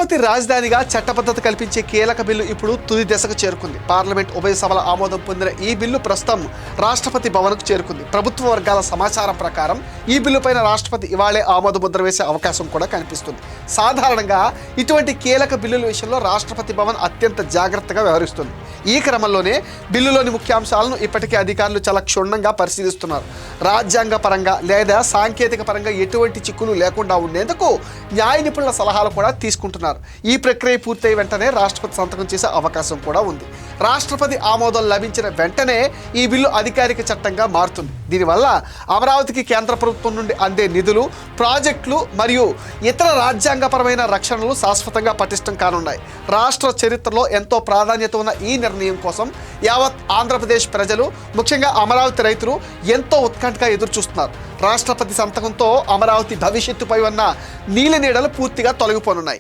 అమరావతి రాజధానిగా చట్టబద్ధత కల్పించే కీలక బిల్లు ఇప్పుడు తుది దశకు చేరుకుంది. పార్లమెంట్ ఉభయ సభల ఆమోదం పొందిన ఈ బిల్లు ప్రస్తుతం రాష్ట్రపతి భవన్కు చేరుకుంది. ప్రభుత్వ వర్గాల సమాచారం ప్రకారం ఈ బిల్లుపైన రాష్ట్రపతి ఇవాళే ఆమోద ముద్ర వేసే అవకాశం కూడా కనిపిస్తుంది. సాధారణంగా ఇటువంటి కీలక బిల్లుల విషయంలో రాష్ట్రపతి భవన్ అత్యంత జాగ్రత్తగా వ్యవహరిస్తుంది. ఈ క్రమంలోనే బిల్లులోని ముఖ్యాంశాలను ఇప్పటికే అధికారులు చాలా క్షుణ్ణంగా పరిశీలిస్తున్నారు. రాజ్యాంగ పరంగా లేదా సాంకేతిక పరంగా ఎటువంటి చిక్కులు లేకుండా ఉండేందుకు న్యాయ నిపుణుల సలహాలు కూడా తీసుకుంటున్నారు. ఈ ప్రక్రియ పూర్తయి వెంటనే రాష్ట్రపతి సంతకం చేసే అవకాశం కూడా ఉంది. రాష్ట్రపతి ఆమోదం లభించిన వెంటనే ఈ బిల్లు అధికారిక చట్టంగా మారుతుంది. దీనివల్ల అమరావతికి కేంద్ర ప్రభుత్వం నుండి అందే నిధులు, ప్రాజెక్టులు మరియు ఇతర రాజ్యాంగపరమైన రక్షణలు శాశ్వతంగా పటిష్టం కానున్నాయి. రాష్ట్ర చరిత్రలో ఎంతో ప్రాధాన్యత ఉన్న ఈ నిర్ణయం కోసం యావత్ ఆంధ్రప్రదేశ్ ప్రజలు, ముఖ్యంగా అమరావతి రైతులు ఎంతో ఉత్కంఠగా ఎదురుచూస్తున్నారు. రాష్ట్రపతి సంతకంతో అమరావతి భవిష్యత్తుపై ఉన్న నీలి నీడలు పూర్తిగా తొలగిపోనున్నాయి.